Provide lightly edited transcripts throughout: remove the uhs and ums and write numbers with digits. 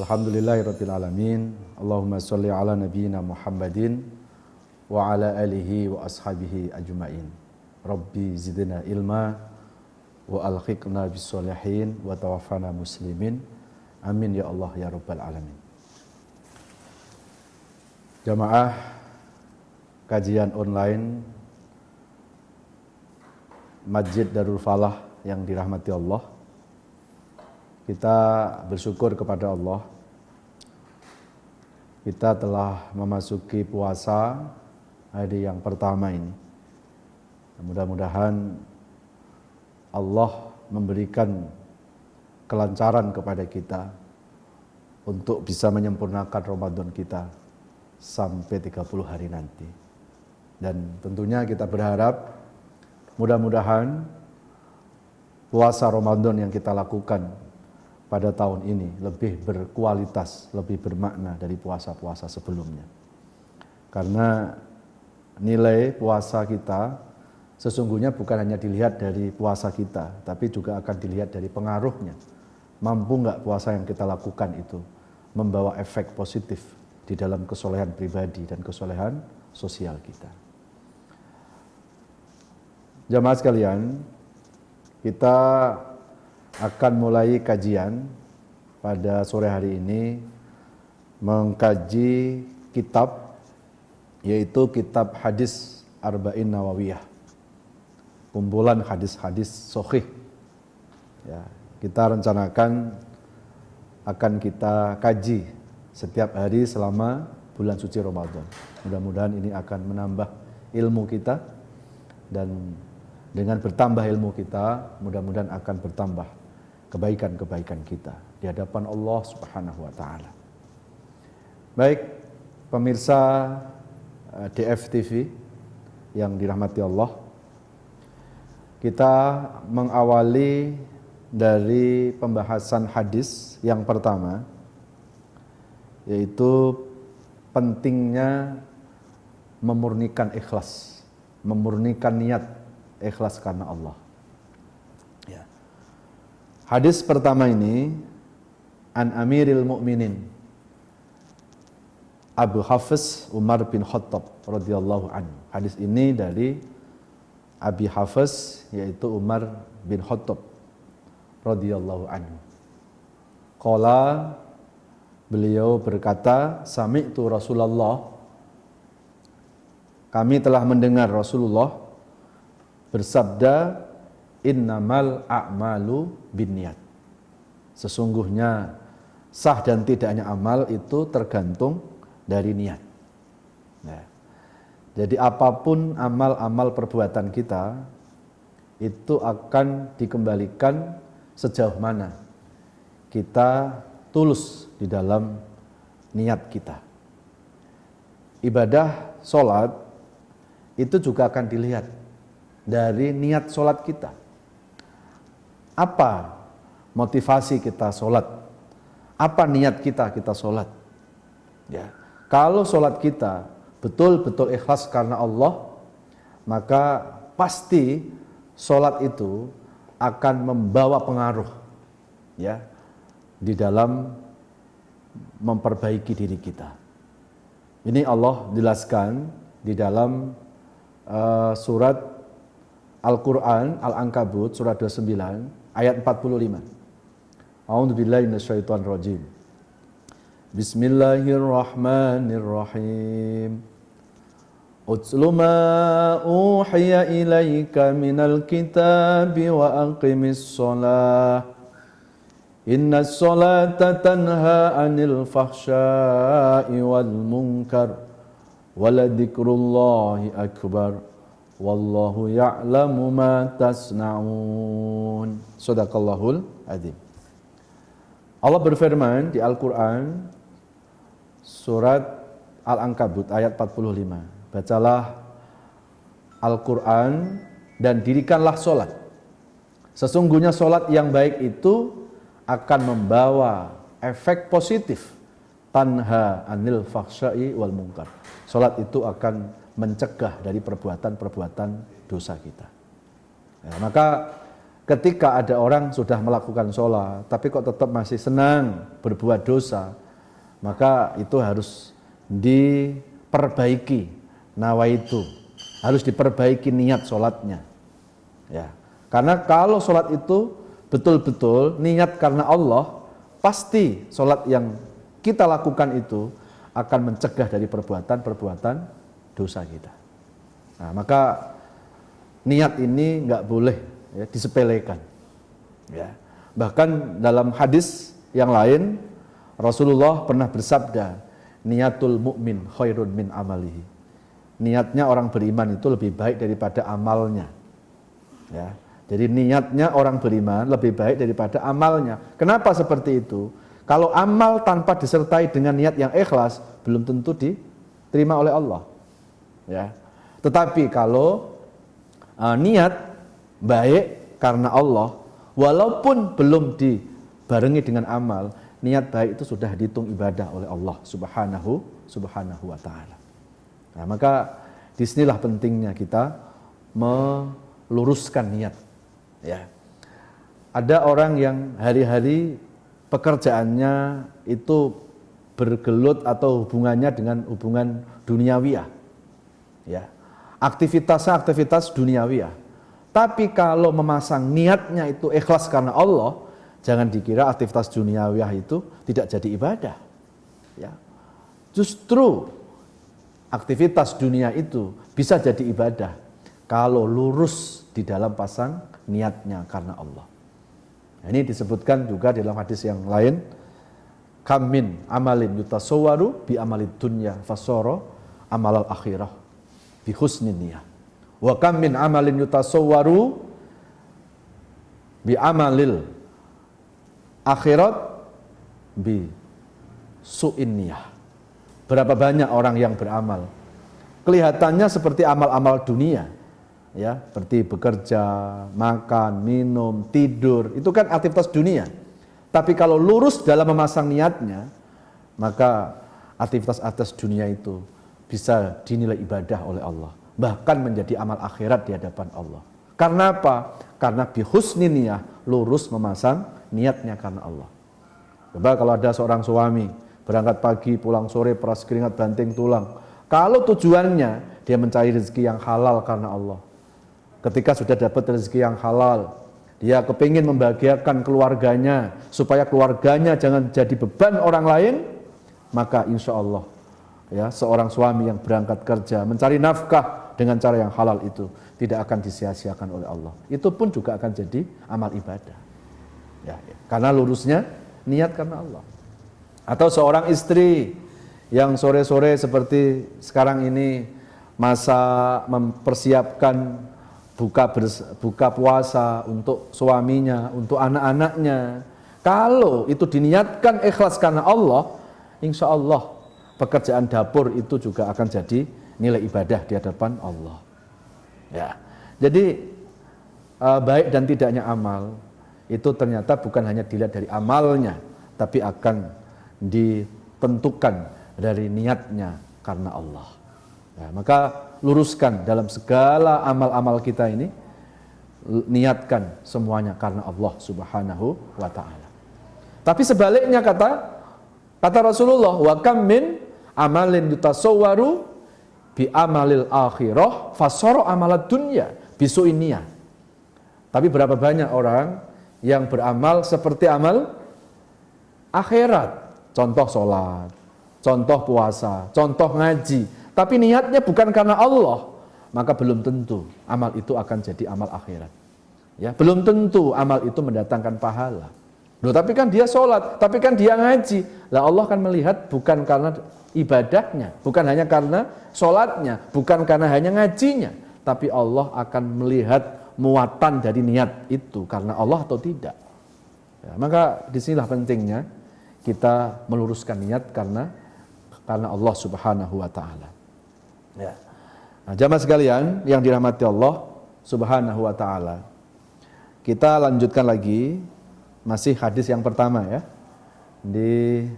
Alhamdulillahirabbil alamin. Allahumma shalli ala nabiyyina Muhammadin wa ala alihi wa ashabihi ajmain. Rabbi zidna ilma wa alhiqna bis sholihin wa tawaffana muslimin. Amin ya Allah ya rabbal alamin. Jamaah kajian online Masjid Darul Falah yang dirahmati Allah. Kita bersyukur kepada Allah. Kita telah memasuki puasa hari yang pertama ini. Mudah-mudahan Allah memberikan kelancaran kepada kita untuk bisa menyempurnakan Ramadan kita sampai 30 hari nanti. Dan tentunya kita berharap mudah-mudahan puasa Ramadan yang kita lakukan pada tahun ini lebih berkualitas, lebih bermakna dari puasa-puasa sebelumnya. Karena nilai puasa kita sesungguhnya bukan hanya dilihat dari puasa kita, tapi juga akan dilihat dari pengaruhnya. Mampu nggak puasa yang kita lakukan itu membawa efek positif di dalam kesolehan pribadi dan kesolehan sosial kita. Jamaah sekalian, kita akan mulai kajian pada sore hari ini mengkaji kitab, yaitu kitab hadis Arba'in Nawawiyah, kumpulan hadis-hadis sahih. Ya, kita rencanakan akan kita kaji setiap hari selama bulan suci Ramadan. Mudah-mudahan ini akan menambah ilmu kita, dan dengan bertambah ilmu kita, mudah-mudahan akan bertambah kebaikan-kebaikan kita di hadapan Allah Subhanahu wa taala. Baik, pemirsa DFTV yang dirahmati Allah, kita mengawali dari pembahasan hadis yang pertama, yaitu pentingnya memurnikan ikhlas, memurnikan niat ikhlas karena Allah. Ya. Hadis pertama ini an Amiril Mukminin Abu Hafiz Umar bin Khattab radhiyallahu anhu. Hadis ini dari Abi Hafiz, yaitu Umar bin Khattab radhiyallahu anhu. Qala, beliau berkata, sami'tu Rasulullah, kami telah mendengar Rasulullah bersabda, innamal a'malu binniyat. Sesungguhnya sah dan tidaknya amal itu tergantung dari niat. Nah, jadi apapun amal-amal perbuatan kita itu akan dikembalikan sejauh mana kita tulus di dalam niat kita. Ibadah sholat itu juga akan dilihat dari niat sholat kita. Apa motivasi kita sholat? Apa niat kita sholat? Ya. Kalau sholat kita betul-betul ikhlas karena Allah, maka pasti sholat itu akan membawa pengaruh, ya, di dalam memperbaiki diri kita. Ini Allah jelaskan di dalam surat Al-Quran Al-Ankabut surat 29 ayat 45. A'udzubillahi minasyaitonirrajim. Bismillahirrahmanirrahim. Utlu ma uhiya ilaika minal kitabi wa aqimis shalah. Innas salata tanha 'anil fahsya'i wal munkar wa ladzikrullahi akbar. Wallahu ya'lamu ma tasna'un. Shadaqallahul adzim. Allah berfirman di Al-Quran surat Al-Ankabut ayat 45. Bacalah Al-Quran dan dirikanlah sholat. Sesungguhnya sholat yang baik itu akan membawa efek positif. Tanha anil fahsya'i wal munkar. Sholat itu akan mencegah dari perbuatan-perbuatan dosa kita. Ya, maka ketika ada orang sudah melakukan sholat, tapi kok tetap masih senang berbuat dosa, maka itu harus diperbaiki. Nawaitu, harus diperbaiki niat sholatnya. Ya, karena kalau sholat itu betul-betul niat karena Allah, pasti sholat yang kita lakukan itu akan mencegah dari perbuatan-perbuatan dosa kita. Nah, maka niat ini nggak boleh ya, disepelekan. Ya. Bahkan dalam hadis yang lain Rasulullah pernah bersabda, niatul mu'min khairun min amalihi. Niatnya orang beriman itu lebih baik daripada amalnya. Ya. Jadi niatnya orang beriman lebih baik daripada amalnya. Kenapa seperti itu? Kalau amal tanpa disertai dengan niat yang ikhlas, belum tentu diterima oleh Allah. Ya. Tetapi kalau niat baik karena Allah, walaupun belum dibarengi dengan amal, niat baik itu sudah dihitung ibadah oleh Allah Subhanahu wa ta'ala. Nah, maka disinilah pentingnya kita meluruskan niat. Ya. Ada orang yang hari-hari pekerjaannya itu bergelut atau hubungannya dengan hubungan duniawiyah. Ya. Aktivitasnya aktivitas duniawiyah. Tapi kalau memasang niatnya itu ikhlas karena Allah, jangan dikira aktivitas duniawiyah itu tidak jadi ibadah. Ya. Justru aktivitas dunia itu bisa jadi ibadah kalau lurus di dalam pasang niatnya karena Allah. Nah, ini disebutkan juga dalam hadis yang lain, kam min amalin yutasawwaru bi amalid dunya fasara amalal akhirah bi husnin niyah. Wa kam min amalin yutasawwaru bi amalil akhirat bi su'in niyah. Berapa banyak orang yang beramal kelihatannya seperti amal-amal dunia, ya, seperti bekerja, makan, minum, tidur, itu kan aktivitas dunia. Tapi kalau lurus dalam memasang niatnya, maka aktivitas dunia itu bisa dinilai ibadah oleh Allah, bahkan menjadi amal akhirat di hadapan Allah. Karena apa? Karena bihusni niyah, lurus memasang niatnya karena Allah. Coba kalau ada seorang suami berangkat pagi, pulang sore, peras keringat, banting tulang. Kalau tujuannya dia mencari rezeki yang halal karena Allah. Ketika sudah dapat rezeki yang halal, dia kepingin membahagiakan keluarganya, supaya keluarganya jangan jadi beban orang lain, maka insya Allah, ya, seorang suami yang berangkat kerja, mencari nafkah dengan cara yang halal itu, tidak akan disia-siakan oleh Allah. Itu pun juga akan jadi amal ibadah. Ya, karena lurusnya niat karena Allah. Atau seorang istri yang sore-sore seperti sekarang ini masa mempersiapkan buka puasa untuk suaminya, untuk anak-anaknya. Kalau itu diniatkan ikhlas karena Allah, insya Allah pekerjaan dapur itu juga akan jadi nilai ibadah di hadapan Allah. Ya, jadi baik dan tidaknya amal itu ternyata bukan hanya dilihat dari amalnya, tapi akan ditentukan dari niatnya karena Allah. Ya, maka luruskan dalam segala amal-amal kita ini, niatkan semuanya karena Allah Subhanahu wa ta'ala. Tapi sebaliknya kata Rasulullah, wa kam min amalin yutasawwaru bi amalil akhirah fasara amalad dunya bisu'in niyah. Tapi berapa banyak orang yang beramal seperti amal akhirat, contoh sholat, contoh puasa, contoh ngaji, tapi niatnya bukan karena Allah, maka belum tentu amal itu akan jadi amal akhirat. Ya, belum tentu amal itu mendatangkan pahala. Loh, tapi kan dia sholat, tapi kan dia ngaji. Lah Allah kan melihat bukan karena ibadahnya, bukan hanya karena sholatnya, bukan karena hanya ngajinya, tapi Allah akan melihat muatan dari niat itu karena Allah atau tidak. Ya, maka disinilah pentingnya kita meluruskan niat karena Allah Subhanahu wa ta'ala. Ya. Nah, jamaah sekalian yang dirahmati Allah Subhanahu wa ta'ala, kita lanjutkan lagi masih hadis yang pertama ya, di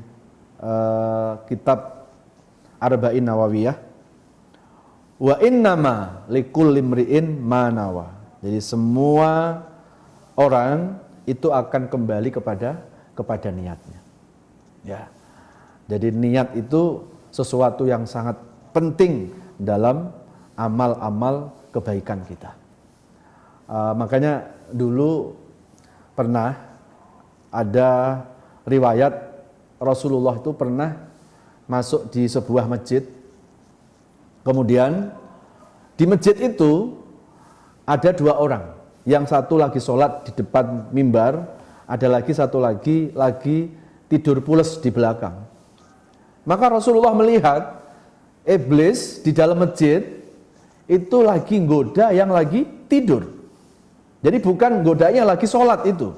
kitab Arba'in Nawawiyah. Wa innama likulli imri'in ma nawa. Jadi semua orang itu akan kembali kepada niatnya. Ya. Jadi niat itu sesuatu yang sangat penting dalam amal-amal kebaikan kita. Makanya dulu pernah ada riwayat Rasulullah itu pernah masuk di sebuah masjid. Kemudian di masjid itu ada dua orang. Yang satu lagi sholat di depan mimbar, ada lagi satu lagi tidur pules di belakang. Maka Rasulullah melihat iblis di dalam masjid itu lagi goda yang lagi tidur. Jadi bukan godanya lagi sholat itu.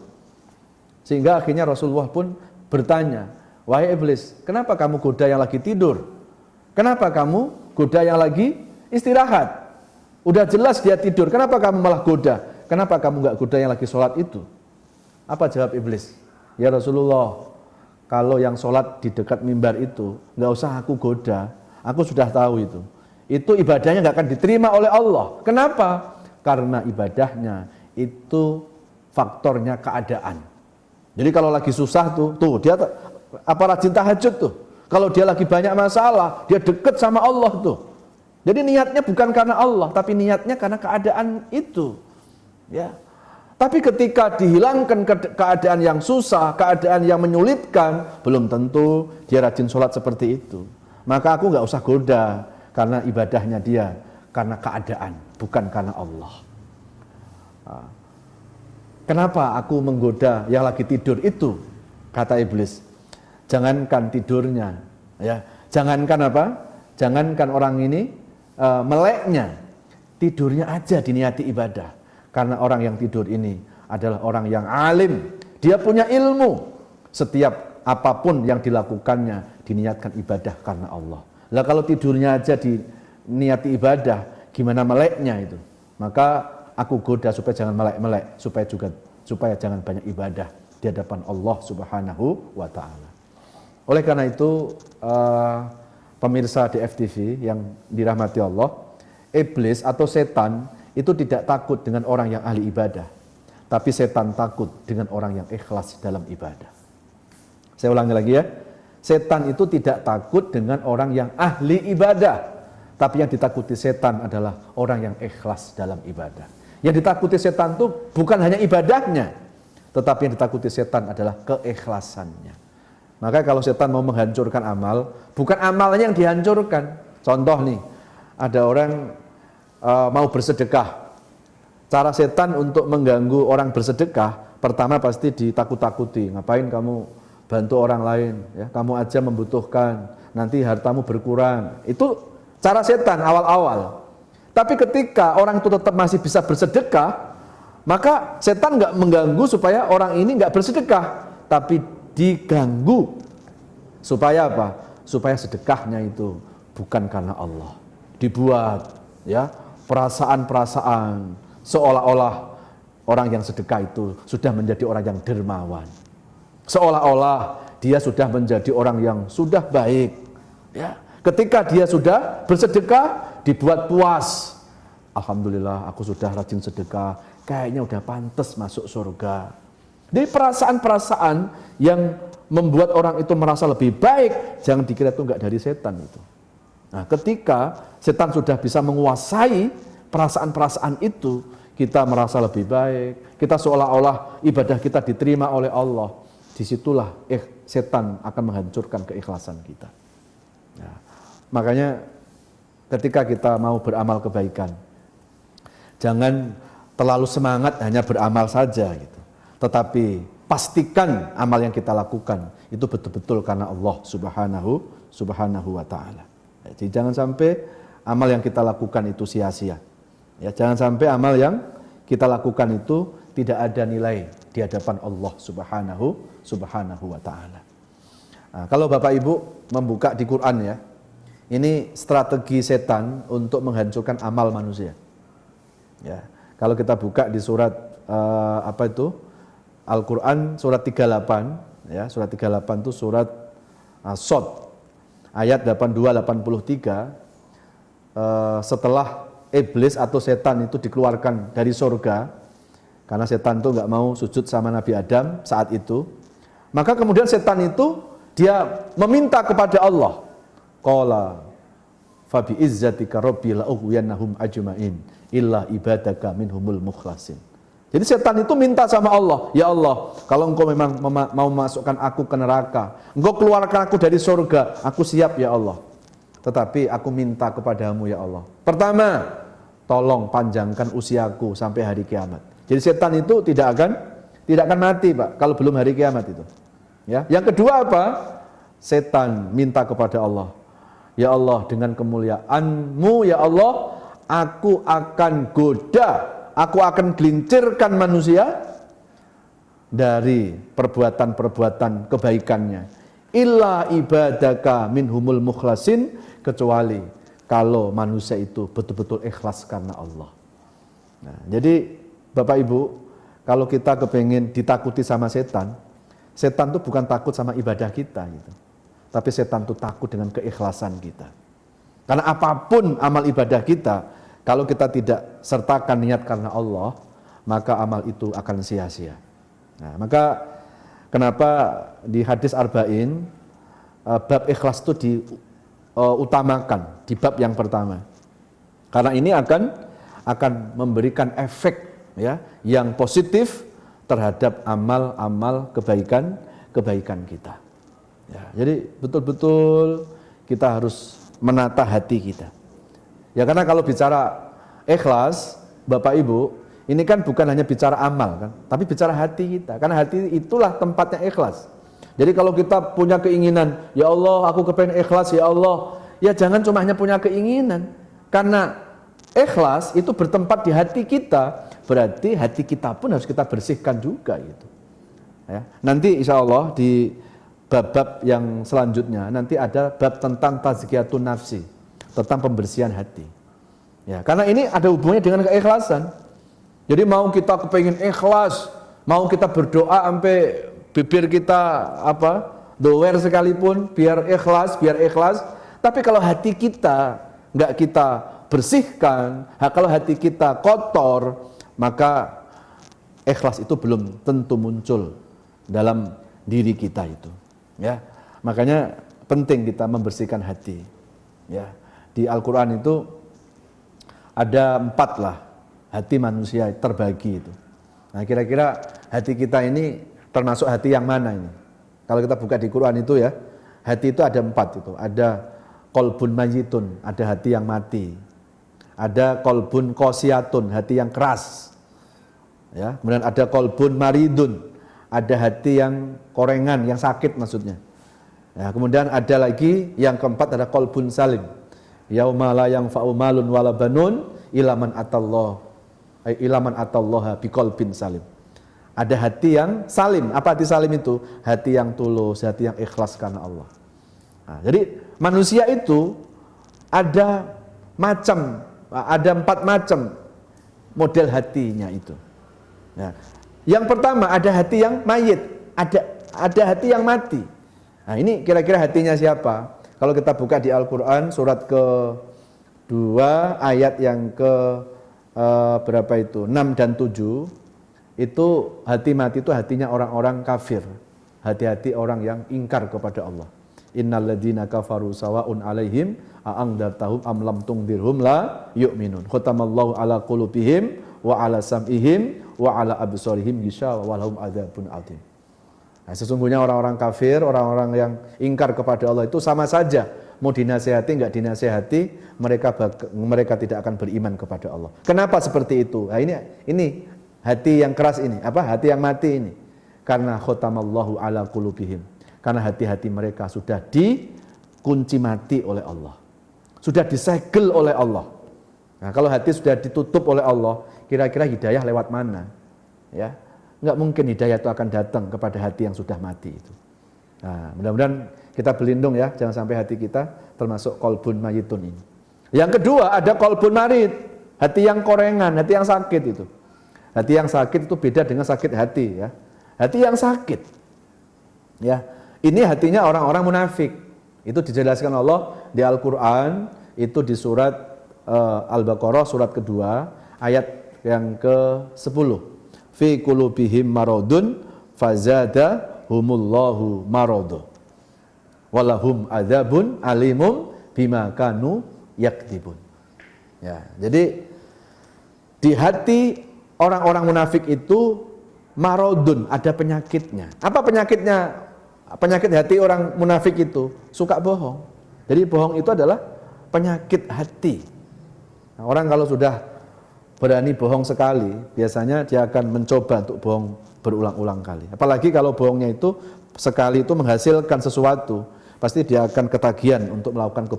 Sehingga akhirnya Rasulullah pun bertanya, wahai iblis, kenapa kamu goda yang lagi tidur? Kenapa kamu goda yang lagi istirahat? Udah jelas dia tidur, kenapa kamu malah goda? Kenapa kamu nggak goda yang lagi sholat itu? Apa jawab iblis? Ya Rasulullah, kalau yang sholat di dekat mimbar itu nggak usah aku goda, aku sudah tahu itu. Itu ibadahnya nggak akan diterima oleh Allah. Kenapa? Karena ibadahnya itu faktornya keadaan. Jadi kalau lagi susah tuh dia apa rajin tahajud tuh. Kalau dia lagi banyak masalah, dia deket sama Allah tuh. Jadi niatnya bukan karena Allah, tapi niatnya karena keadaan itu. Ya. Tapi ketika dihilangkan keadaan yang susah, keadaan yang menyulitkan, belum tentu dia rajin sholat seperti itu. Maka aku nggak usah goda karena ibadahnya dia karena keadaan, bukan karena Allah. Kenapa aku menggoda yang lagi tidur itu? Kata iblis. Jangankan tidurnya, ya. Jangankan apa? Jangankan orang ini meleknya, tidurnya aja diniati ibadah. Karena orang yang tidur ini adalah orang yang alim, dia punya ilmu. Setiap apapun yang dilakukannya diniatkan ibadah karena Allah. Lah kalau tidurnya aja diniati ibadah, gimana meleknya itu? Maka aku goda supaya jangan melek-melek, supaya jangan banyak ibadah di hadapan Allah Subhanahu wa taala. Oleh karena itu pemirsa di FTV yang dirahmati Allah, iblis atau setan itu tidak takut dengan orang yang ahli ibadah, tapi setan takut dengan orang yang ikhlas dalam ibadah. Saya ulangi lagi ya, setan itu tidak takut dengan orang yang ahli ibadah, tapi yang ditakuti setan adalah orang yang ikhlas dalam ibadah. Yang ditakuti setan itu bukan hanya ibadahnya, tetapi yang ditakuti setan adalah keikhlasannya. Maka kalau setan mau menghancurkan amal, bukan amalnya yang dihancurkan. Contoh nih, ada orang mau bersedekah. Cara setan untuk mengganggu orang bersedekah, pertama pasti ditakut-takuti. Ngapain kamu bantu orang lain? Ya, kamu aja membutuhkan, nanti hartamu berkurang. Itu cara setan awal-awal. Tapi ketika orang itu tetap masih bisa bersedekah, maka setan nggak mengganggu supaya orang ini nggak bersedekah, tapi diganggu supaya apa? Supaya sedekahnya itu bukan karena Allah. Dibuat ya perasaan-perasaan seolah-olah orang yang sedekah itu sudah menjadi orang yang dermawan. Seolah-olah dia sudah menjadi orang yang sudah baik. Ya. Ketika dia sudah bersedekah, dibuat puas. Alhamdulillah aku sudah rajin sedekah, kayaknya udah pantas masuk surga. Jadi perasaan-perasaan yang membuat orang itu merasa lebih baik, jangan dikira itu enggak dari setan itu. Nah, ketika setan sudah bisa menguasai perasaan-perasaan itu, kita merasa lebih baik, kita seolah-olah ibadah kita diterima oleh Allah. Disitulah setan akan menghancurkan keikhlasan kita. Nah, makanya ketika kita mau beramal kebaikan, jangan terlalu semangat hanya beramal saja gitu. Tetapi pastikan amal yang kita lakukan itu betul-betul karena Allah Subhanahu wa taala. Jadi jangan sampai amal yang kita lakukan itu sia-sia. Ya, jangan sampai amal yang kita lakukan itu tidak ada nilai di hadapan Allah Subhanahu wa taala. Nah, kalau Bapak Ibu membuka di Quran ya, ini strategi setan untuk menghancurkan amal manusia. Ya, kalau kita buka di surat Al-Quran surat 38, ya, surat 38 itu surat Shad ayat 82-83, setelah iblis atau setan itu dikeluarkan dari surga, Karena setan itu nggak mau sujud sama Nabi Adam saat itu. Maka kemudian setan itu dia meminta kepada Allah. Qala fa bi izzatika rabbi la ughwiyannahum ajmain illa ibadaka minhumul mukhlasin. Jadi setan itu minta sama Allah, ya Allah, kalau engkau memang mau masukkan aku ke neraka, engkau keluarkan aku dari surga, aku siap ya Allah. Tetapi aku minta kepadamu ya Allah. Pertama, tolong panjangkan usiaku sampai hari kiamat. Jadi setan itu tidak akan mati, Pak, kalau belum hari kiamat itu. Ya. Yang kedua apa? Setan minta kepada Allah. Ya Allah, dengan kemuliaan-Mu ya Allah, aku akan goda, aku akan gelincirkan manusia dari perbuatan-perbuatan kebaikannya. Illa ibadaka minhumul mukhlasin, kecuali kalau manusia itu betul-betul ikhlas karena Allah. Nah, jadi Bapak Ibu, kalau kita kepengen ditakuti sama setan, setan itu bukan takut sama ibadah kita gitu. Tapi setan itu takut dengan keikhlasan kita. Karena apapun amal ibadah kita, kalau kita tidak sertakan niat karena Allah, maka amal itu akan sia-sia. Nah, maka kenapa di hadis Arba'in bab ikhlas itu diutamakan di bab yang pertama. Karena ini akan memberikan efek ya yang positif terhadap amal-amal kebaikan kita. Ya, jadi betul-betul kita harus menata hati kita. Ya, karena kalau bicara ikhlas, Bapak Ibu, ini kan bukan hanya bicara amal kan, tapi bicara hati kita. Karena hati itulah tempatnya ikhlas. Jadi kalau kita punya keinginan, ya Allah, aku kepengen ikhlas ya Allah, ya jangan cuma hanya punya keinginan. Karena ikhlas itu bertempat di hati kita, berarti hati kita pun harus kita bersihkan juga gitu. Ya, nanti insya Allah di bab-bab yang selanjutnya nanti ada bab tentang tazkiyatun nafsi, tentang pembersihan hati. Ya, karena ini ada hubungannya dengan keikhlasan. Jadi mau kita kepengen ikhlas, mau kita berdoa sampai bibir kita doer sekalipun, biar ikhlas, tapi kalau hati kita nggak kita bersihkan, kalau hati kita kotor, maka ikhlas itu belum tentu muncul dalam diri kita itu. Ya, makanya penting kita membersihkan hati. Ya, di Al-Quran itu ada 4 lah hati manusia terbagi itu. Nah, kira-kira hati kita ini termasuk hati yang mana ini? Kalau kita buka di Quran itu ya, hati itu ada 4 itu. Ada qalbun mayyitun, ada hati yang mati. Ada qalbun qasiyatun, hati yang keras. Ya, kemudian ada qalbun maridun, ada hati yang korengan, yang sakit maksudnya. Ya, kemudian ada lagi yang keempat ada qalbun salim. Yauma la yanfa'u malun wala banun ilaman atallaha biqalbin salim. Ada hati yang salim. Apa hati salim itu? Hati yang tulus, hati yang ikhlas karena Allah. Nah, jadi manusia itu ada 4 macam model hatinya itu. Nah, yang pertama ada hati yang mayit, ada hati yang mati. Nah, ini kira-kira hatinya siapa? Kalau kita buka di Al-Quran surat ke-2 ayat yang berapa itu? 6 dan 7. Itu hati mati itu hatinya orang-orang kafir. Hati-hati orang yang ingkar kepada Allah. Innal ladzina kafaru sawaun alaihim a'angdartahum am lam tungdirhum la yu'minun. Khatamallahu ala qulubihim wa ala sam'ihim wa ala absarihim gishawa wa lahum adzabun adzim. Nah, sesungguhnya orang-orang kafir, orang-orang yang ingkar kepada Allah itu sama saja, mau dinasehati enggak dinasehati, mereka tidak akan beriman kepada Allah. Kenapa seperti itu? Nah, ini hati yang keras ini, hati yang mati ini. Karena khatamallahu ala qulubihim. Karena hati-hati mereka sudah dikunci mati oleh Allah. Sudah disegel oleh Allah. Nah, kalau hati sudah ditutup oleh Allah, kira-kira hidayah lewat mana? Ya, nggak mungkin hidayah itu akan datang kepada hati yang sudah mati itu. Nah, mudah-mudahan kita berlindung ya, jangan sampai hati kita termasuk qalbun mayitun ini. Yang kedua ada qalbun marid, hati yang korengan, hati yang sakit itu. Hati yang sakit itu beda dengan sakit hati ya. Hati yang sakit, ya, ini hatinya orang-orang munafik. Itu dijelaskan Allah di Al-Quran, itu di surat Al-Baqarah surat kedua ayat yang ke-10. fi qulubihim maradun fazadahumullahu maradu walahum adzabun alimum bima kanu yakdibun. Ya, jadi di hati orang-orang munafik itu maradun, ada penyakitnya. Apa penyakitnya? Penyakit hati orang munafik itu suka bohong. Jadi bohong itu adalah penyakit hati. Nah, orang kalau sudah berani bohong sekali, biasanya dia akan mencoba untuk bohong berulang-ulang kali. Apalagi kalau bohongnya itu sekali itu menghasilkan sesuatu, pasti dia akan ketagihan untuk melakukan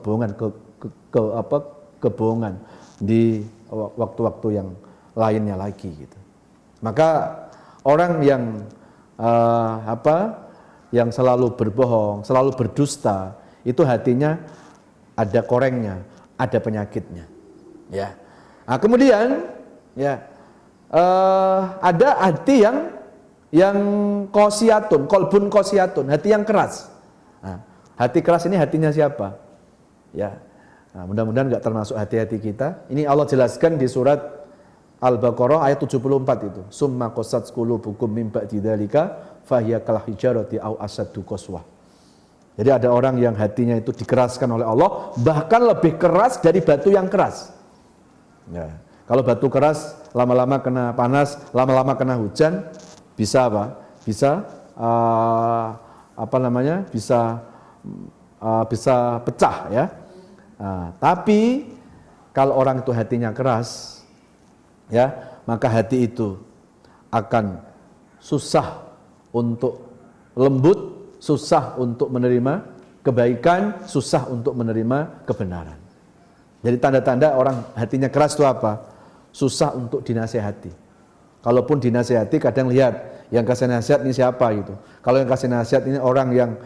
kebohongan di waktu-waktu yang lainnya lagi gitu. Maka orang yang yang selalu berbohong, selalu berdusta, itu hatinya ada korengnya, ada penyakitnya. Ya. Nah, kemudian ya ada hati yang qasiyatun, qalbun qasiyatun, hati yang keras. Nah, hati keras ini hatinya siapa? Ya. Nah, mudah-mudahan enggak termasuk hati-hati kita. Ini Allah jelaskan di surat Al-Baqarah ayat 74 itu. Summa qasat qulubukum min ba'di dzalika fahiya kal hijarati aw asaddu qaswah. Jadi ada orang yang hatinya itu dikeraskan oleh Allah, bahkan lebih keras dari batu yang keras. Ya. Kalau batu keras lama-lama kena panas, lama-lama kena hujan, bisa apa? Bisa bisa pecah ya. Nah, tapi kalau orang itu hatinya keras, ya, maka hati itu akan susah untuk lembut, susah untuk menerima kebaikan, susah untuk menerima kebenaran. Jadi tanda-tanda orang hatinya keras itu apa? Susah untuk dinasehati. Kalaupun dinasehati kadang lihat yang kasih nasihat ini siapa gitu. Kalau yang kasih nasihat ini orang yang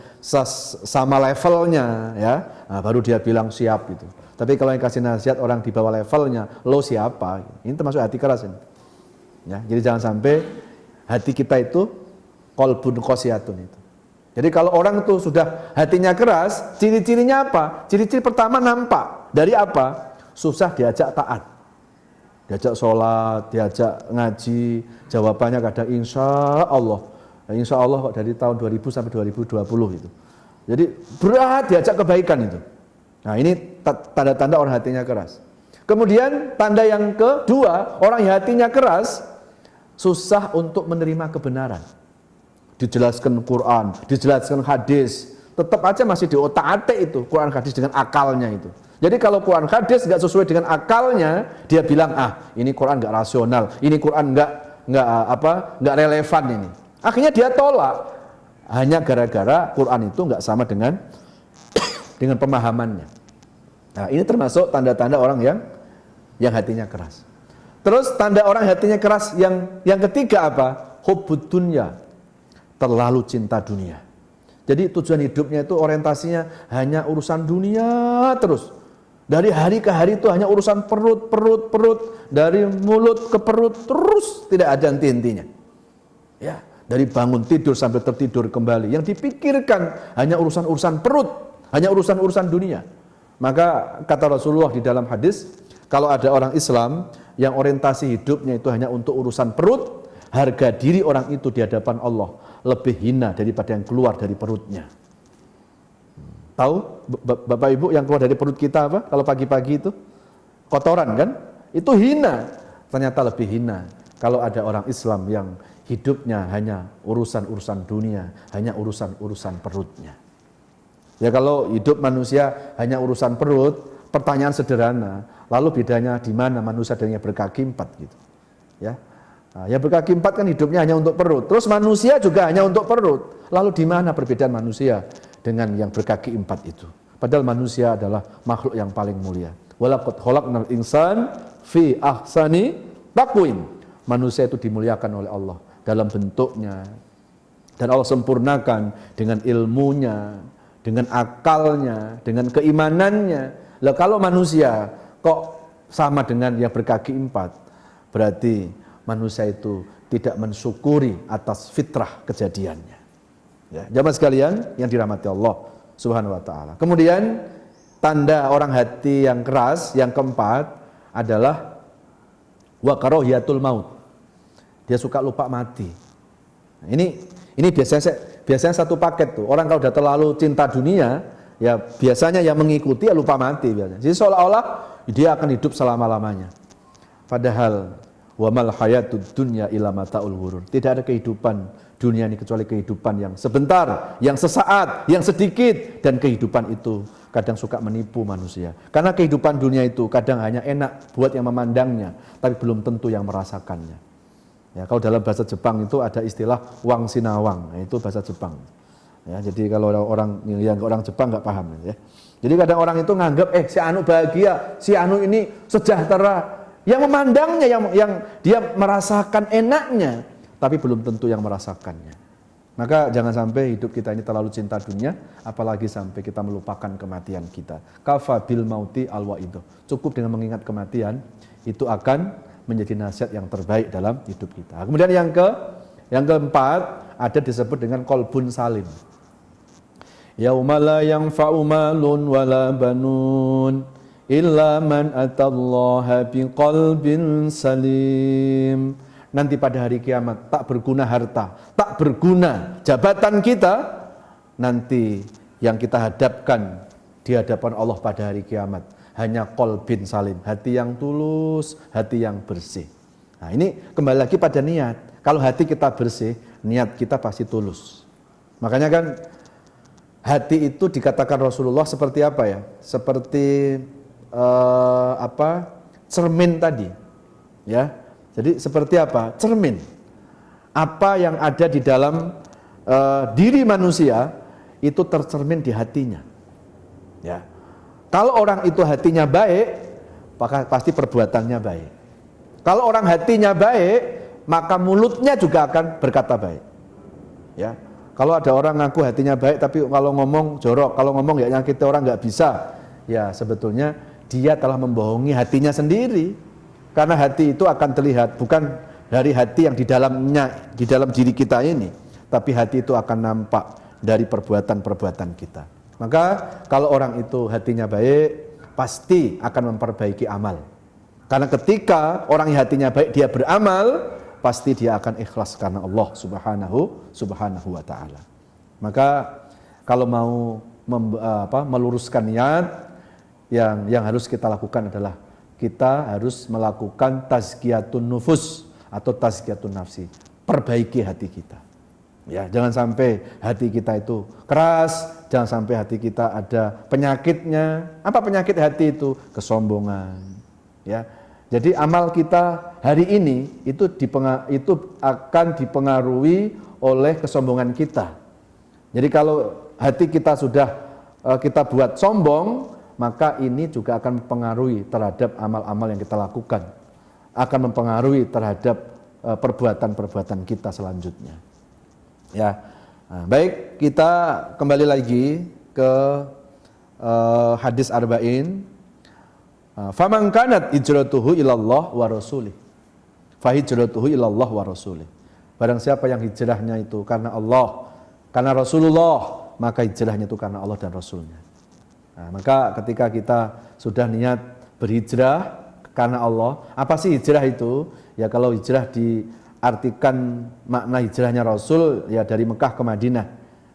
sama levelnya ya, nah, baru dia bilang siap gitu. Tapi kalau yang kasih nasihat orang di bawah levelnya, lo siapa? Ini termasuk hati keras ini. Ya, jadi jangan sampai hati kita itu qalbun qasiyatun itu. Jadi kalau orang itu sudah hatinya keras, ciri-cirinya apa? Ciri-ciri pertama nampak dari apa? Susah diajak taat, diajak sholat, diajak ngaji, jawabannya kadang insya Allah. Nah, insya Allah kok dari tahun 2000 sampai 2020 itu. Jadi berat diajak kebaikan itu. Nah ini tanda-tanda orang hatinya keras. Kemudian tanda yang kedua, orang yang hatinya keras susah untuk menerima kebenaran. Dijelaskan Quran, dijelaskan hadis, tetap aja masih di otak-atik itu Quran hadis dengan akalnya itu. Jadi kalau Quran hadis nggak sesuai dengan akalnya, dia bilang ini Quran nggak rasional, ini Quran nggak relevan ini. Akhirnya dia tolak hanya gara-gara Quran itu nggak sama dengan pemahamannya. Nah ini termasuk tanda-tanda orang yang hatinya keras. Terus tanda orang hatinya keras yang ketiga apa? Hubbud dunya, terlalu cinta dunia. Jadi tujuan hidupnya itu orientasinya hanya urusan dunia terus. Dari hari ke hari itu hanya urusan perut, dari mulut ke perut terus tidak ada henti-hentinya. Ya, dari bangun tidur sampai tertidur kembali. Yang dipikirkan hanya urusan-urusan perut, hanya urusan-urusan dunia. Maka kata Rasulullah di dalam hadis, kalau ada orang Islam yang orientasi hidupnya itu hanya untuk urusan perut, harga diri orang itu di hadapan Allah lebih hina daripada yang keluar dari perutnya. Tahu Bapak Ibu yang keluar dari perut kita apa? Kalau pagi-pagi itu kotoran kan? Itu hina. Ternyata lebih hina kalau ada orang Islam yang hidupnya hanya urusan-urusan dunia, hanya urusan-urusan perutnya. Ya kalau hidup manusia hanya urusan perut, pertanyaan sederhana, lalu bedanya di mana manusia dan yang berkaki empat gitu. Ya. Nah, yang berkaki empat kan hidupnya hanya untuk perut. Terus manusia juga hanya untuk perut. Lalu di mana perbedaan manusia dengan yang berkaki empat itu? Padahal manusia adalah makhluk yang paling mulia. Walaqad khalaqnal insan fi ahsani taqwim. Manusia itu dimuliakan oleh Allah dalam bentuknya. Dan Allah sempurnakan dengan ilmunya, dengan akalnya, dengan keimanannya. Lah kalau manusia kok sama dengan yang berkaki empat, berarti manusia itu tidak mensyukuri atas fitrah kejadiannya. Ya, jamaah sekalian yang dirahmati Allah Subhanahu wa taala. Kemudian tanda orang hati yang keras yang keempat adalah wa karahiyatul maut. Dia suka lupa mati. Nah, ini biasanya satu paket tuh. Orang kalau udah terlalu cinta dunia, ya biasanya yang mengikuti ya lupa mati biasanya. Jadi seolah-olah dia akan hidup selama-lamanya. Padahal wa mal hayatud dunya illa mataul ghurur. Tidak ada kehidupan dunia ini kecuali kehidupan yang sebentar, yang sesaat, yang sedikit, dan kehidupan itu kadang suka menipu manusia. Karena kehidupan dunia itu kadang hanya enak buat yang memandangnya, tapi belum tentu yang merasakannya. Ya, kalau dalam bahasa Jepang itu ada istilah wang sinawang, itu bahasa Jepang. Ya, jadi kalau orang Jepang nggak paham ya. Jadi kadang orang itu nganggap si anu bahagia, si anu ini sejahtera. Yang memandangnya, yang dia merasakan enaknya, tapi belum tentu yang merasakannya. Maka jangan sampai hidup kita ini terlalu cinta dunia, apalagi sampai kita melupakan kematian kita. Kafa bil mauti alwaidu. Cukup dengan mengingat kematian, itu akan menjadi nasihat yang terbaik dalam hidup kita. Kemudian yang keempat ada disebut dengan qalbun salim. Yauma la yanfa'u malun wala banun illa man atallaha biqalbin salim. Nanti pada hari kiamat tak berguna harta, tak berguna jabatan kita, nanti yang kita hadapkan di hadapan Allah pada hari kiamat hanya qalbin salim, hati yang tulus, hati yang bersih. Nah, ini kembali lagi pada niat. Kalau hati kita bersih, niat kita pasti tulus. Makanya kan hati itu dikatakan Rasulullah seperti apa ya? Seperti cermin tadi. Ya. Jadi seperti apa? Cermin. Apa yang ada di dalam diri manusia itu tercermin di hatinya. Ya. Kalau orang itu hatinya baik, maka pasti perbuatannya baik. Kalau orang hatinya baik, maka mulutnya juga akan berkata baik. Ya. Kalau ada orang ngaku hatinya baik, tapi kalau ngomong jorok, kalau ngomong ya nyakiti orang nggak bisa, ya sebetulnya dia telah membohongi hatinya sendiri. Karena hati itu akan terlihat bukan dari hati yang di dalamnya, di dalam diri kita ini, tapi hati itu akan nampak dari perbuatan-perbuatan kita. Maka kalau orang itu hatinya baik, pasti akan memperbaiki amal. Karena ketika orang yang hatinya baik dia beramal, pasti dia akan ikhlas karena Allah subhanahu wa ta'ala. Maka kalau mau meluruskan niat, yang harus kita lakukan adalah kita harus melakukan tazkiyatun nufus atau tazkiyatun nafsi. Perbaiki hati kita. Ya, jangan sampai hati kita itu keras, jangan sampai hati kita ada penyakitnya. Apa penyakit hati itu? Kesombongan. Ya. Jadi amal kita hari ini itu akan dipengaruhi oleh kesombongan kita. Jadi kalau hati kita sudah kita buat sombong, maka ini juga akan mempengaruhi terhadap amal-amal yang kita lakukan. Akan mempengaruhi terhadap perbuatan-perbuatan kita selanjutnya. Ya, nah, baik, kita kembali lagi ke hadis arba'in. Faman kanat hijratuhu ilallah wa rasulih, fa hijratuhu ilallah wa rasulih. Barang siapa yang hijrahnya itu karena Allah, karena Rasulullah, maka hijrahnya itu karena Allah dan Rasulnya. Nah, maka ketika kita sudah niat berhijrah karena Allah, apa sih hijrah itu? Ya kalau hijrah diartikan makna hijrahnya Rasul, ya dari Mekah ke Madinah,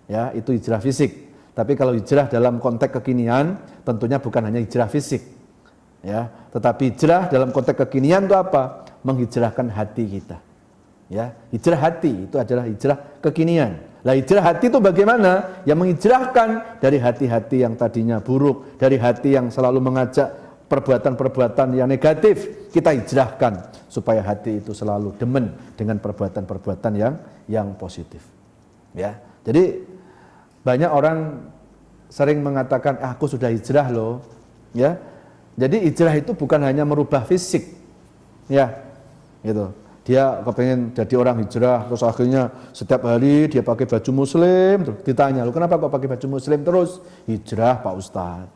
ya itu hijrah fisik. Tapi kalau hijrah dalam konteks kekinian, tentunya bukan hanya hijrah fisik, ya, tetapi hijrah dalam konteks kekinian itu apa? Menghijrahkan hati kita. Ya, hijrah hati itu adalah hijrah kekinian. Lah hijrah hati itu bagaimana? Ya menghijrahkan dari hati-hati yang tadinya buruk, dari hati yang selalu mengajak perbuatan-perbuatan yang negatif, kita hijrahkan supaya hati itu selalu demen dengan perbuatan-perbuatan yang positif. Ya. Jadi banyak orang sering mengatakan, aku sudah hijrah loh. Ya. Jadi hijrah itu bukan hanya merubah fisik. Ya. Gitu. Dia kepengen jadi orang hijrah, terus akhirnya setiap hari dia pakai baju muslim, terus ditanya, lu kenapa kok pakai baju muslim terus? Hijrah Pak Ustadz.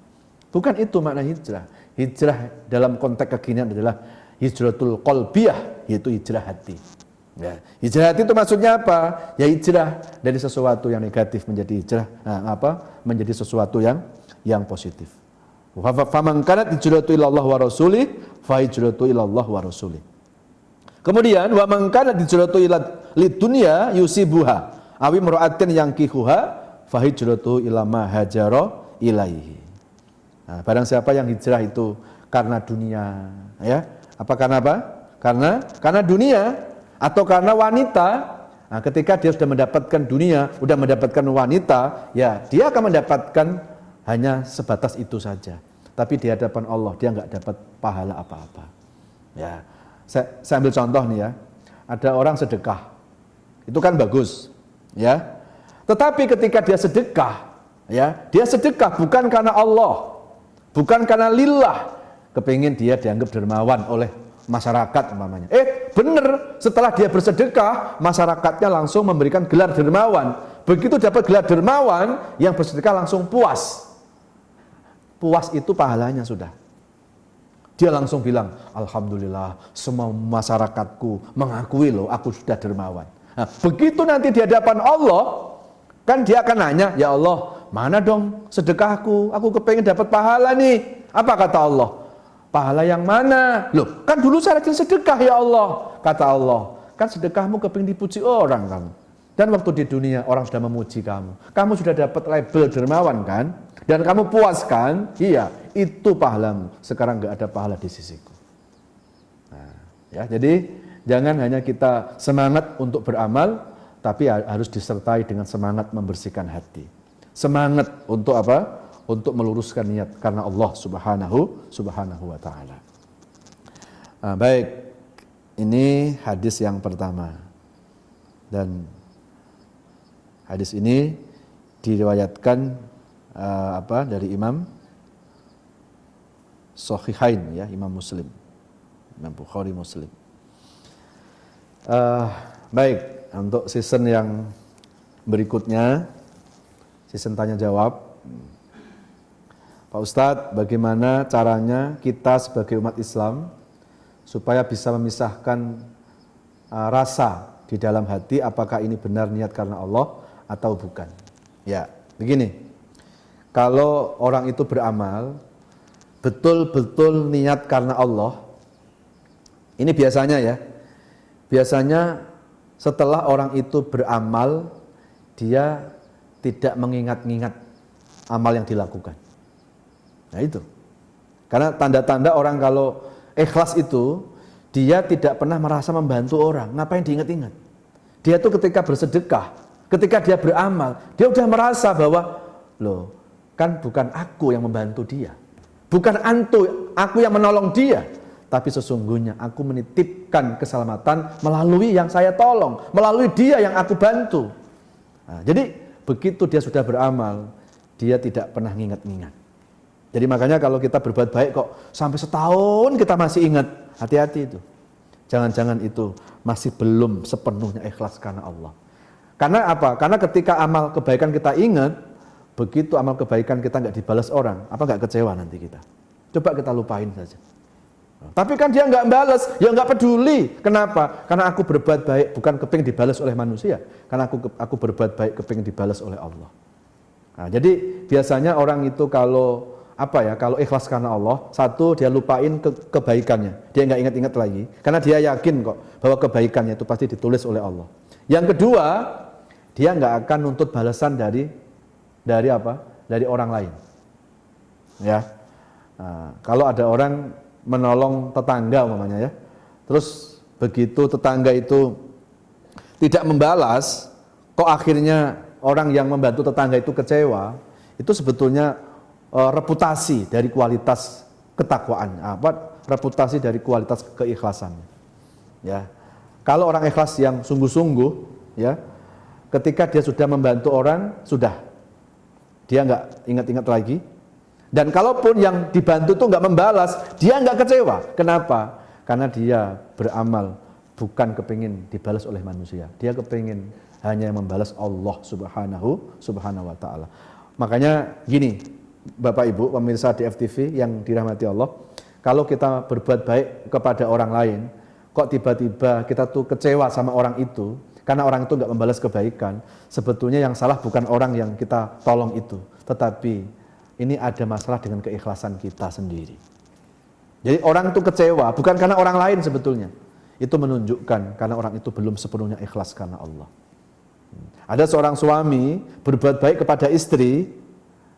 Bukan itu makna hijrah. Hijrah dalam konteks kekinian adalah hijratul qalbiyah, yaitu hijrah hati. Ya. Hijrah hati itu maksudnya apa? Ya hijrah dari sesuatu yang negatif menjadi hijrah, menjadi sesuatu yang positif. Faman kanat hijratu ilallah wa rasulih, fa hijratu ilallah wa rasulih. Kemudian wa man kana hijratuhu ila lidunya yusibuha awi imra'atin yankihuha fa hijratuhu ila ma hajara ilaihi. Nah, barang siapa yang hijrah itu karena dunia, ya. Apa karena apa? Karena dunia atau karena wanita. Nah, ketika dia sudah mendapatkan dunia, sudah mendapatkan wanita, ya dia akan mendapatkan hanya sebatas itu saja. Tapi di hadapan Allah dia nggak dapat pahala apa-apa. Ya. Saya ambil contoh nih ya, ada orang sedekah, itu kan bagus, ya. Tetapi ketika dia sedekah, ya, dia sedekah bukan karena Allah, bukan karena lillah, kepingin dia dianggap dermawan oleh masyarakat umpamanya. Bener, setelah dia bersedekah, masyarakatnya langsung memberikan gelar dermawan. Begitu dapat gelar dermawan, yang bersedekah langsung puas. Puas itu pahalanya sudah. Dia langsung bilang, alhamdulillah, semua masyarakatku mengakui loh, aku sudah dermawan. Nah, begitu nanti di hadapan Allah, kan dia akan nanya, ya Allah, mana dong sedekahku? Aku kepengen dapat pahala nih. Apa kata Allah? Pahala yang mana? Loh, kan dulu saya rajin sedekah ya Allah. Kata Allah, kan sedekahmu kepengen dipuji orang kamu. Dan waktu di dunia orang sudah memuji kamu. Kamu sudah dapat label dermawan kan? Dan kamu puas kan? Iya, itu pahalamu. Sekarang nggak ada pahala di sisiku. Nah, ya, jadi jangan hanya kita semangat untuk beramal, tapi harus disertai dengan semangat membersihkan hati. Semangat untuk apa? Untuk meluruskan niat karena Allah Subhanahu wa taala. Nah, baik. Ini hadis yang pertama. Dan hadis ini diriwayatkan dari Imam Sahihain, ya, Imam Muslim, Imam Bukhari Muslim. Baik, untuk season yang berikutnya, season tanya jawab, Pak Ustadz, bagaimana caranya kita sebagai umat Islam supaya bisa memisahkan rasa di dalam hati, apakah ini benar niat karena Allah atau bukan? Ya, begini. Kalau orang itu beramal, betul-betul niat karena Allah, ini biasanya ya, biasanya setelah orang itu beramal, dia tidak mengingat-ingat amal yang dilakukan. Nah itu, karena tanda-tanda orang kalau ikhlas itu, dia tidak pernah merasa membantu orang, ngapain diingat-ingat. Dia tuh ketika bersedekah, ketika dia beramal, dia udah merasa bahwa, loh, kan bukan aku yang membantu dia, bukan aku yang menolong dia, tapi sesungguhnya aku menitipkan keselamatan melalui yang saya tolong, melalui dia yang aku bantu. Nah, jadi begitu dia sudah beramal, dia tidak pernah ingat-ingat. Jadi makanya kalau kita berbuat baik kok sampai setahun kita masih ingat, hati-hati itu. Jangan-jangan itu masih belum sepenuhnya ikhlas karena Allah. Karena apa? Karena ketika amal kebaikan kita ingat, begitu amal kebaikan kita nggak dibalas orang, apa nggak kecewa nanti kita? Coba kita lupain saja. Tapi kan dia nggak balas, ya nggak peduli. Kenapa? Karena aku berbuat baik bukan kepingin dibalas oleh manusia, karena aku berbuat baik kepingin dibalas oleh Allah. Nah, jadi biasanya orang itu kalau kalau ikhlas karena Allah, satu dia lupain kebaikannya, dia nggak ingat-ingat lagi, karena dia yakin kok bahwa kebaikannya itu pasti ditulis oleh Allah. Yang kedua, dia nggak akan nuntut balasan dari orang lain. Ya, nah, kalau ada orang menolong tetangga umpamanya ya, terus begitu tetangga itu tidak membalas, kok akhirnya orang yang membantu tetangga itu kecewa, itu sebetulnya reputasi dari kualitas ketakwaan, reputasi dari kualitas keikhlasannya. Ya, kalau orang ikhlas yang sungguh-sungguh, ya, ketika dia sudah membantu orang, sudah, dia nggak ingat-ingat lagi. Dan kalaupun yang dibantu itu nggak membalas, dia nggak kecewa. Kenapa? Karena dia beramal bukan kepingin dibalas oleh manusia, dia kepingin hanya membalas Allah Subhanahu wa taala. Makanya gini, Bapak Ibu pemirsa di FTV yang dirahmati Allah, kalau kita berbuat baik kepada orang lain, kok tiba-tiba kita tuh kecewa sama orang itu karena orang itu nggak membalas kebaikan, sebetulnya yang salah bukan orang yang kita tolong itu, tetapi ini ada masalah dengan keikhlasan kita sendiri. Jadi orang itu kecewa bukan karena orang lain sebetulnya. itu menunjukkan karena orang itu belum sepenuhnya ikhlas karena Allah. Ada seorang suami berbuat baik kepada istri,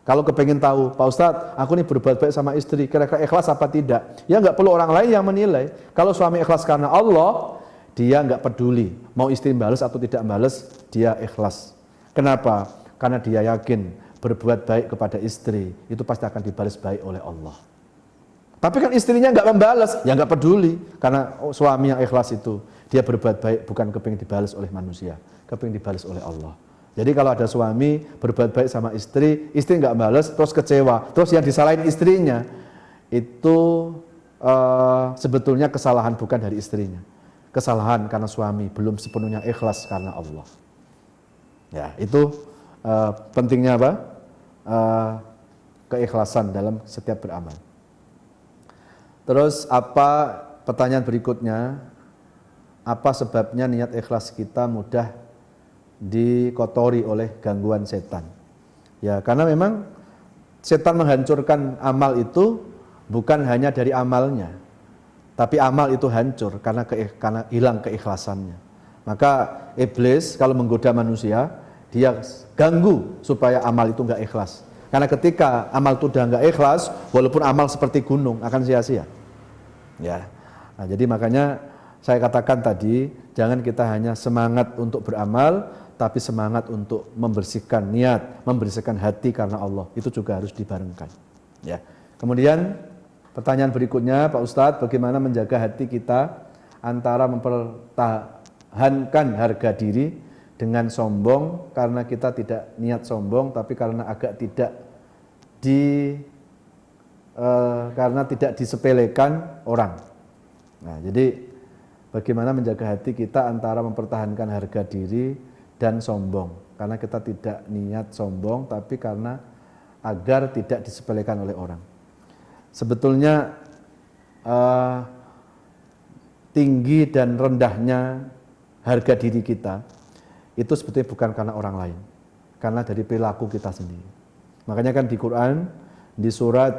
kalau kepengen tahu, Pak Ustadz, aku nih berbuat baik sama istri, kira-kira ikhlas apa tidak? Ya nggak perlu orang lain yang menilai. Kalau suami ikhlas karena Allah, dia nggak peduli mau istri balas atau tidak balas, dia ikhlas. Kenapa? Karena dia yakin berbuat baik kepada istri itu pasti akan dibalas baik oleh Allah. Tapi kan istrinya nggak membalas, ya nggak peduli. Karena suami yang ikhlas itu, dia berbuat baik bukan kepingin dibalas oleh manusia, kepingin dibalas oleh Allah. Jadi kalau ada suami berbuat baik sama istri nggak balas, terus kecewa, terus yang disalahin istrinya, itu sebetulnya kesalahan bukan dari istrinya. Kesalahan karena suami belum sepenuhnya ikhlas karena Allah. Ya, itu pentingnya apa? Keikhlasan dalam setiap beramal. Terus apa pertanyaan berikutnya? Apa sebabnya niat ikhlas kita mudah dikotori oleh gangguan setan? Ya, karena memang setan menghancurkan amal itu bukan hanya dari amalnya, tapi amal itu hancur karena hilang keikhlasannya. Maka iblis kalau menggoda manusia, dia ganggu supaya amal itu nggak ikhlas. Karena ketika amal itu udah nggak ikhlas, walaupun amal seperti gunung akan sia-sia. Ya, nah, jadi makanya saya katakan tadi, jangan kita hanya semangat untuk beramal, tapi semangat untuk membersihkan niat, membersihkan hati karena Allah. Itu juga harus dibarengkan. Ya. Kemudian pertanyaan berikutnya, Pak Ustadz, bagaimana menjaga hati kita antara mempertahankan harga diri dengan sombong, karena kita tidak niat sombong, tapi karena agak tidak karena tidak disepelekan orang. Nah, jadi bagaimana menjaga hati kita antara mempertahankan harga diri dan sombong, karena kita tidak niat sombong, tapi karena agar tidak disepelekan oleh orang. Sebetulnya tinggi dan rendahnya harga diri kita itu sebetulnya bukan karena orang lain, karena dari perilaku kita sendiri. Makanya kan di Quran, di surat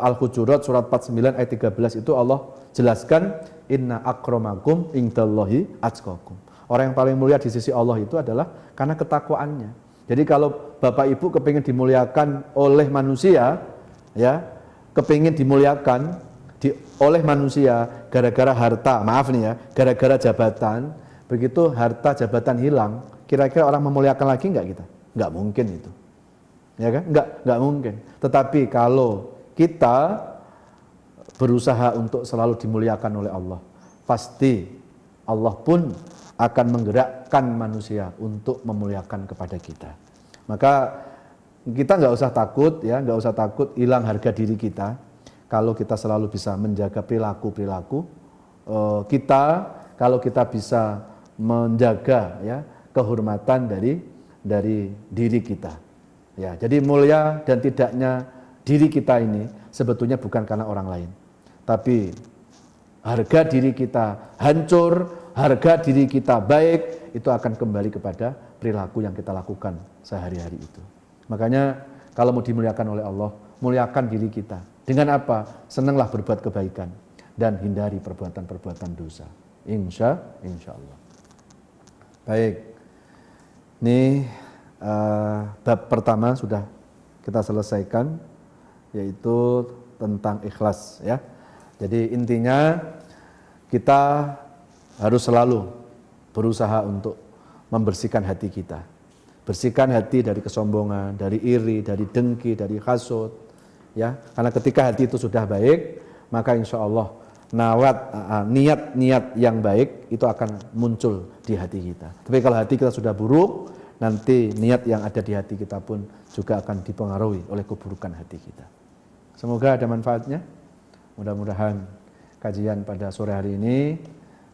Al-Hujurat surat 49 ayat 13 itu Allah jelaskan, inna akramakum indallahi atqakum. Orang yang paling mulia di sisi Allah itu adalah karena ketakwaannya. Jadi kalau Bapak Ibu kepingin dimuliakan oleh manusia, ya, kepingin dimuliakan oleh manusia gara-gara harta, maaf nih ya, gara-gara jabatan, begitu harta jabatan hilang, kira-kira orang memuliakan lagi nggak kita? Nggak mungkin itu. Ya kan? Nggak mungkin. Tetapi kalau kita berusaha untuk selalu dimuliakan oleh Allah, pasti Allah pun akan menggerakkan manusia untuk memuliakan kepada kita. Maka kita nggak usah takut, ya, nggak usah takut hilang harga diri kita. Kalau kita selalu bisa menjaga perilaku kita, kalau kita bisa menjaga, ya, kehormatan dari diri kita. Ya, jadi mulia dan tidaknya diri kita ini sebetulnya bukan karena orang lain, tapi harga diri kita hancur, harga diri kita baik, itu akan kembali kepada perilaku yang kita lakukan sehari-hari itu. Makanya kalau mau dimuliakan oleh Allah, muliakan diri kita. Dengan apa? Senanglah berbuat kebaikan dan hindari perbuatan-perbuatan dosa. Insya Allah. Baik, ini bab pertama sudah kita selesaikan, yaitu tentang ikhlas, ya. Jadi intinya kita harus selalu berusaha untuk membersihkan hati kita. Bersihkan hati dari kesombongan, dari iri, dari dengki, dari hasud, ya. Karena ketika hati itu sudah baik, maka insya Allah niat-niat yang baik itu akan muncul di hati kita. Tapi kalau hati kita sudah buruk, nanti niat yang ada di hati kita pun juga akan dipengaruhi oleh keburukan hati kita. Semoga ada manfaatnya. Mudah-mudahan kajian pada sore hari ini,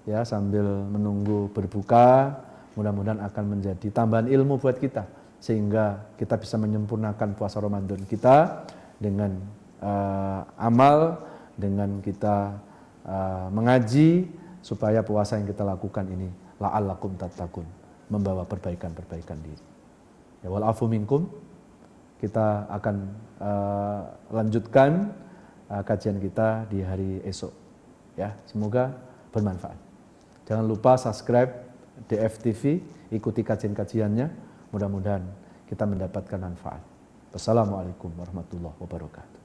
ya, sambil menunggu berbuka, mudah-mudahan akan menjadi tambahan ilmu buat kita, sehingga kita bisa menyempurnakan puasa Ramadan kita dengan amal, dengan kita mengaji, supaya puasa yang kita lakukan ini la'allakum tattaqun, membawa perbaikan-perbaikan diri. Ya, wal afu minkum, kita akan lanjutkan kajian kita di hari esok. Ya, semoga bermanfaat. Jangan lupa subscribe DFTV, ikuti kajian-kajiannya. Mudah-mudahan kita mendapatkan manfaat. Wassalamualaikum warahmatullahi wabarakatuh.